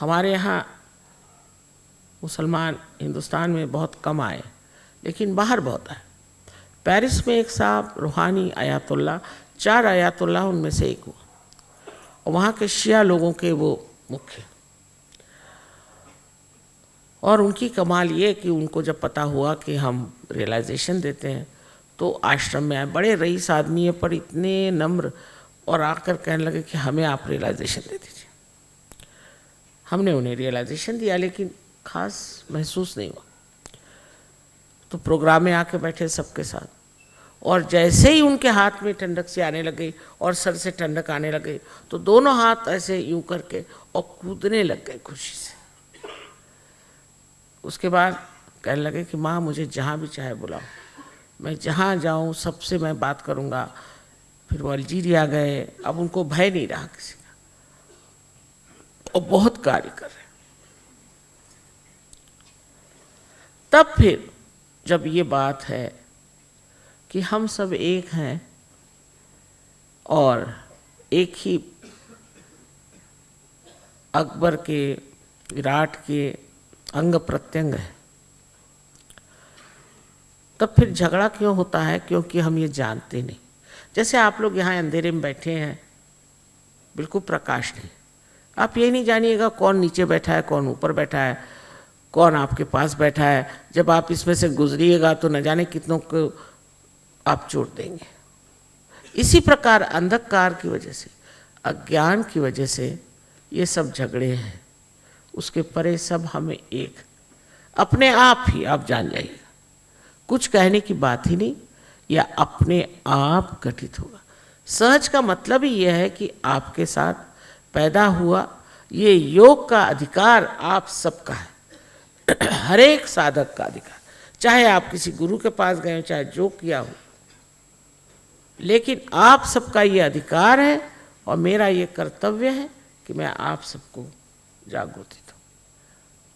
हमारे यहाँ मुसलमान हिंदुस्तान में बहुत कम आए, लेकिन बाहर बहुत आए। पेरिस में एक साहब रूहानी अयातुल्ला, 4 अयातुल्ला उनमें से एक हुआ, और वहाँ के शिया लोगों के वो मुख्य। और उनकी कमाल ये कि उनको जब पता हुआ कि हम रियलाइजेशन देते हैं तो आश्रम में आए। बड़े रईस आदमी है पर इतने नम्र, और आकर कहने लगे कि हमें आप रियलाइजेशन दे दीजिए। हमने उन्हें रियलाइजेशन दिया, लेकिन खास महसूस नहीं हुआ। तो प्रोग्राम में आके बैठे सबके साथ, और जैसे ही उनके हाथ में ठंडक सी आने लगी और सर से ठंडक आने लगे तो दोनों हाथ ऐसे यूं करके और कूदने लग गए खुशी से। उसके बाद कहने लगे कि माँ मुझे जहाँ भी चाहे बुलाओ, मैं जहाँ जाऊँ सबसे मैं बात करूँगा। फिर वो अल्जीरिया गए, अब उनको भय नहीं रहा किसी का, और बहुत कार्य कर रहे। तब फिर जब ये बात है कि हम सब एक हैं और एक ही अकबर के, विराट के अंग प्रत्यंग है, तब फिर झगड़ा क्यों होता है? क्योंकि हम ये जानते नहीं। जैसे आप लोग यहाँ अंधेरे में बैठे हैं, बिल्कुल प्रकाश नहीं, आप ये नहीं जानिएगा कौन नीचे बैठा है, कौन ऊपर बैठा है, कौन आपके पास बैठा है। जब आप इसमें से गुजरिएगा तो न जाने कितनों को आप चोट देंगे। इसी प्रकार अंधकार की वजह से, अज्ञान की वजह से ये सब झगड़े हैं। उसके परे सब हमें एक अपने आप ही आप जान जाइएगा, कुछ कहने की बात ही नहीं, या अपने आप घटित होगा। सहज का मतलब ही यह है कि आपके साथ पैदा हुआ। ये योग का अधिकार आप सबका है, हर एक साधक का अधिकार, चाहे आप किसी गुरु के पास गए हो, चाहे जो किया हो, लेकिन आप सबका ये अधिकार है। और मेरा ये कर्तव्य है कि मैं आप सबको जागृत हूँ,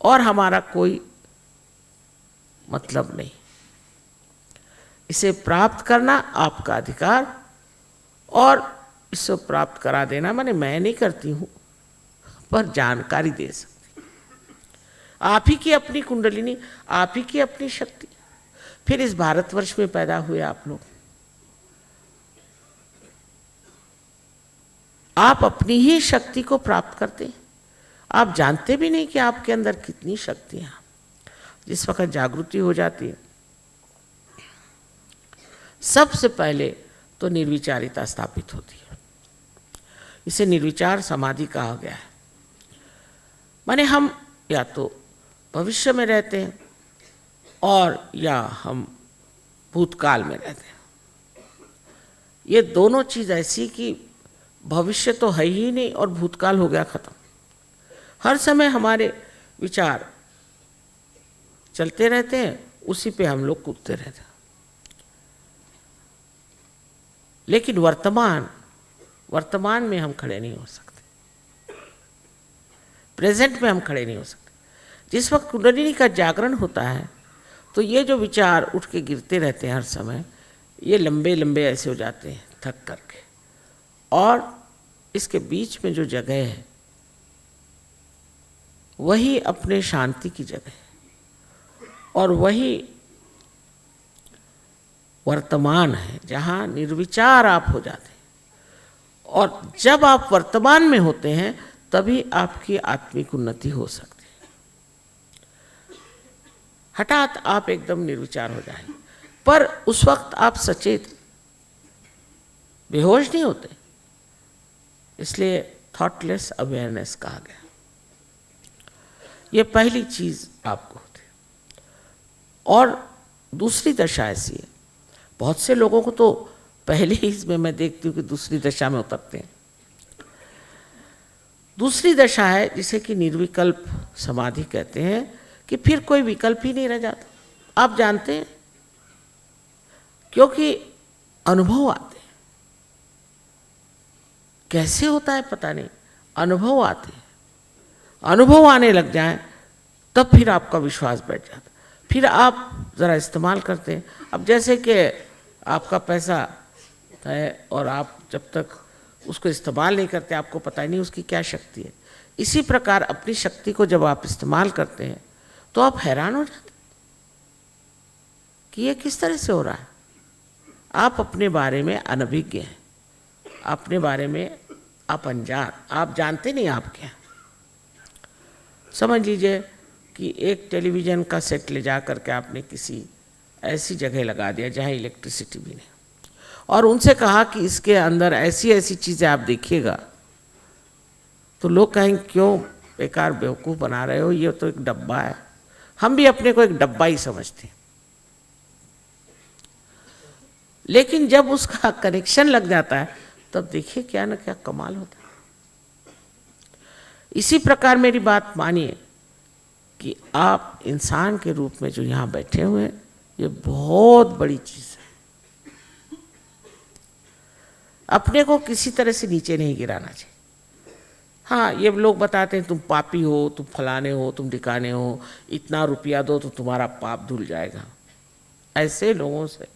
और हमारा कोई मतलब नहीं। इसे प्राप्त करना आपका अधिकार, और इसे प्राप्त करा देना माने मैं नहीं करती हूँ, पर जानकारी दे सकती। आप ही की अपनी कुंडलिनी, आप ही की अपनी शक्ति। फिर इस भारतवर्ष में पैदा हुए आप लोग, आप अपनी ही शक्ति को प्राप्त करते हैं। आप जानते भी नहीं कि आपके अंदर कितनी शक्तियां। जिस वक्त जागृति हो जाती है, सबसे पहले तो निर्विचारिता स्थापित होती है। इसे निर्विचार समाधि कहा गया है। माने हम या तो भविष्य में रहते हैं और या हम भूतकाल में रहते हैं। ये दोनों चीज़ ऐसी कि भविष्य तो है ही नहीं और भूतकाल हो गया खत्म। हर समय हमारे विचार चलते रहते हैं, उसी पे हम लोग कूदते रहते हैं। लेकिन वर्तमान में हम खड़े नहीं हो सकते, प्रेजेंट में हम खड़े नहीं हो सकते। जिस वक्त कुंडलिनी का जागरण होता है तो ये जो विचार उठ के गिरते रहते हैं हर समय, ये लंबे लंबे ऐसे हो जाते हैं थक करके, और इसके बीच में जो जगह है वही अपने शांति की जगह है, और वही वर्तमान है जहाँ निर्विचार आप हो जाते हैं। और जब आप वर्तमान में होते हैं तभी आपकी आत्मिक उन्नति हो सकती है। हठात आप एकदम निर्विचार हो जाएंगे, पर उस वक्त आप सचेत, बेहोश नहीं होते, इसलिए थॉटलेस अवेयरनेस कहा गया। ये पहली चीज आपको होती है। और दूसरी दशा ऐसी है, बहुत से लोगों को तो पहले ही इसमें मैं देखती हूँ कि दूसरी दशा में उतरते हैं। दूसरी दशा है जिसे कि निर्विकल्प समाधि कहते हैं, कि फिर कोई विकल्प ही नहीं रह जाता। आप जानते हैं, क्योंकि अनुभव आते हैं। कैसे होता है पता नहीं, अनुभव आते हैं। अनुभव आने लग जाए तब फिर आपका विश्वास बैठ जाता, फिर आप ज़रा इस्तेमाल करते हैं। अब जैसे कि आपका पैसा है और आप जब तक उसको इस्तेमाल नहीं करते आपको पता ही नहीं उसकी क्या शक्ति है। इसी प्रकार अपनी शक्ति को जब आप इस्तेमाल करते हैं तो आप हैरान हो जाते कि ये किस तरह से हो रहा है। आप अपने बारे में अनभिज्ञ हैं, अपने बारे में आप अनजान, आप जानते नहीं आप क्या। समझ लीजिए कि एक टेलीविज़न का सेट ले जा करके आपने किसी ऐसी जगह लगा दिया जहाँ इलेक्ट्रिसिटी भी नहीं, और उनसे कहा कि इसके अंदर ऐसी ऐसी चीज़ें आप देखिएगा, तो लोग कहेंगे क्यों बेकार बेवकूफ़ बना रहे हो, ये तो एक डब्बा है। हम भी अपने को एक डब्बा ही समझते हैं, लेकिन जब उसका कनेक्शन लग जाता है तब देखिए क्या ना क्या कमाल होता है। इसी प्रकार मेरी बात मानिए कि आप इंसान के रूप में जो यहाँ बैठे हुए हैं, ये बहुत बड़ी चीज़ है। अपने को किसी तरह से नीचे नहीं गिराना चाहिए। हाँ, ये लोग बताते हैं तुम पापी हो, तुम फलाने हो, तुम ठिकाने हो, इतना रुपया दो तो तुम्हारा पाप धुल जाएगा। ऐसे लोगों से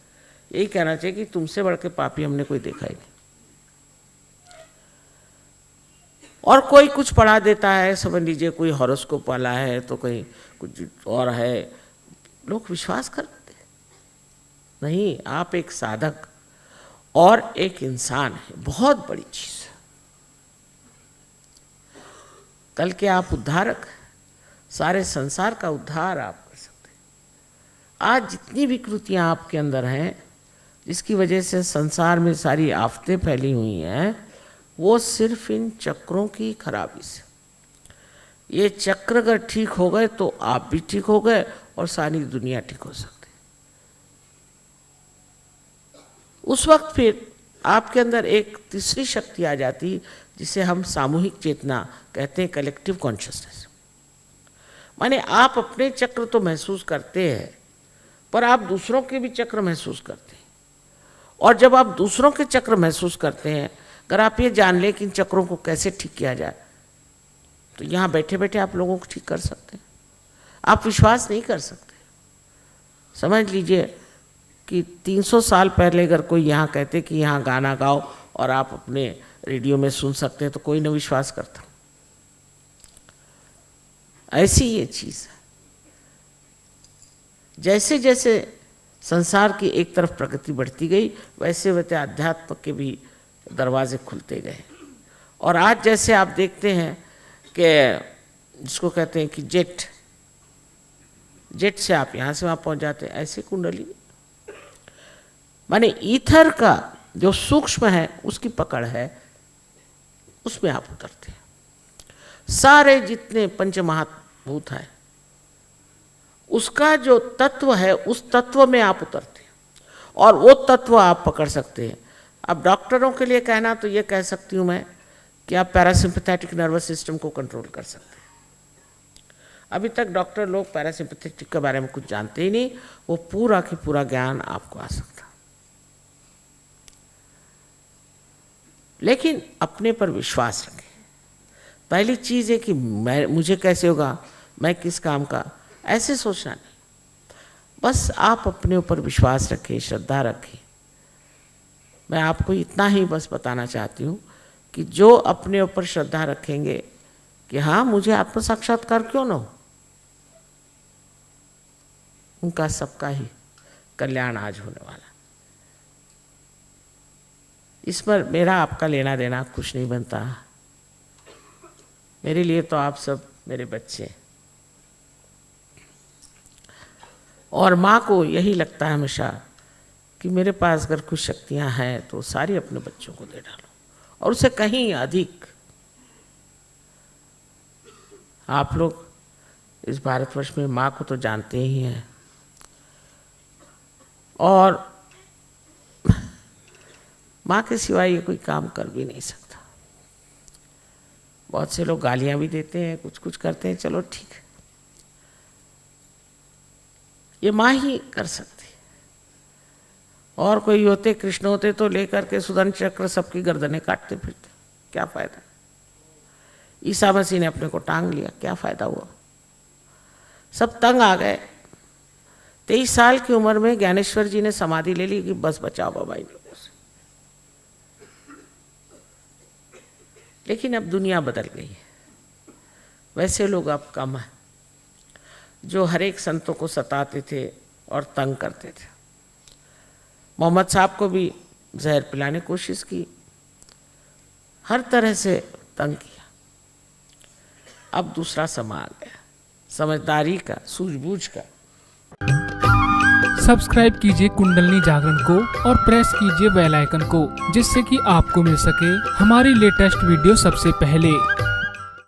यही कहना चाहिए कि तुमसे बढ़ के पापी हमने कोई देखा ही नहीं। और कोई कुछ पढ़ा देता है, समझ लीजिए कोई हॉरोस्कोप वाला है तो कोई कुछ और है, लोग विश्वास करते नहीं। आप एक साधक और एक इंसान है, बहुत बड़ी चीज़ है। कल के आप उद्धारक, सारे संसार का उद्धार आप कर सकते हैं। आज जितनी विकृतियां आपके अंदर हैं, जिसकी वजह से संसार में सारी आफतें फैली हुई हैं, वो सिर्फ इन चक्रों की खराबी से। ये चक्र अगर ठीक हो गए तो आप भी ठीक हो गए और सारी दुनिया ठीक हो सकती। उस वक्त फिर आपके अंदर एक तीसरी शक्ति आ जाती जिसे हम सामूहिक चेतना कहते हैं, कलेक्टिव कॉन्शियसनेस। माने आप अपने चक्र तो महसूस करते हैं, पर आप दूसरों के भी चक्र महसूस करते हैं। और जब आप दूसरों के चक्र महसूस करते हैं, अगर आप ये जान लें कि इन चक्रों को कैसे ठीक किया जाए, तो यहाँ बैठे बैठे आप लोगों को ठीक कर सकते हैं। आप विश्वास नहीं कर सकते। समझ लीजिए कि 300 साल पहले अगर कोई यहाँ कहते कि यहाँ गाना गाओ और आप अपने रेडियो में सुन सकते हैं, तो कोई न विश्वास करता। ऐसी ये चीज़ है। जैसे जैसे संसार की एक तरफ प्रगति बढ़ती गई, वैसे वैसे अध्यात्म के भी दरवाजे खुलते गए। और आज जैसे आप देखते हैं कि जिसको कहते हैं कि जेट से आप यहाँ से वहाँ पहुँच जाते हैं, ऐसे कुंडली माने ईथर का जो सूक्ष्म है उसकी पकड़ है, उसमें आप उतरते हैं। सारे जितने पंचमहाभूत हैं उसका जो तत्व है, उस तत्व में आप उतरते हैं और वो तत्व आप पकड़ सकते हैं। अब डॉक्टरों के लिए कहना तो ये कह सकती हूँ मैं कि आप पैरासिम्पैथेटिक नर्वस सिस्टम को कंट्रोल कर सकते हैं। अभी तक डॉक्टर लोग पैरासिम्पैथेटिक के बारे में कुछ जानते ही नहीं, वो पूरा की पूरा ज्ञान आपको आ सकता। लेकिन अपने पर विश्वास रखें। पहली चीज़ है कि मुझे कैसे होगा, मैं किस काम का, ऐसे सोचना नहीं। बस आप अपने ऊपर विश्वास रखें, श्रद्धा रखें। मैं आपको इतना ही बस बताना चाहती हूँ कि जो अपने ऊपर श्रद्धा रखेंगे कि हाँ मुझे आत्म साक्षात्कार क्यों ना हो, उनका सबका ही कल्याण आज होने वाला। इस पर मेरा आपका लेना देना कुछ नहीं बनता। मेरे लिए तो आप सब मेरे बच्चे, और माँ को यही लगता है हमेशा कि मेरे पास अगर कुछ शक्तियाँ हैं तो सारी अपने बच्चों को दे डालो, और उससे कहीं अधिक। आप लोग इस भारतवर्ष में माँ को तो जानते ही हैं, और माँ के सिवाय ये कोई काम कर भी नहीं सकता। बहुत से लोग गालियाँ भी देते हैं, कुछ कुछ करते हैं, चलो ठीक है, ये माँ ही कर सकती है। और कोई होते कृष्ण होते तो लेकर के सुदर्शन चक्र सबकी गर्दनें काटते फिरते, क्या फायदा। ईसा मसीह ने अपने को टांग लिया, क्या फायदा हुआ। सब तंग आ गए। 23 साल की उम्र में ज्ञानेश्वर जी ने समाधि ले ली कि बस बचाओ बाबा इन लोगों से। लेकिन अब दुनिया बदल गई है। वैसे लोग अब कम हैं जो हर एक संतों को सताते थे और तंग करते थे। मोहम्मद साहब को भी जहर पिलाने की कोशिश की, हर तरह से तंग किया। अब दूसरा समय आ गया, समझदारी का, सूझबूझ का। सब्सक्राइब कीजिए कुंडलनी जागरण को और प्रेस कीजिए बेल आइकन को, जिससे कि आपको मिल सके हमारी लेटेस्ट वीडियो सबसे पहले।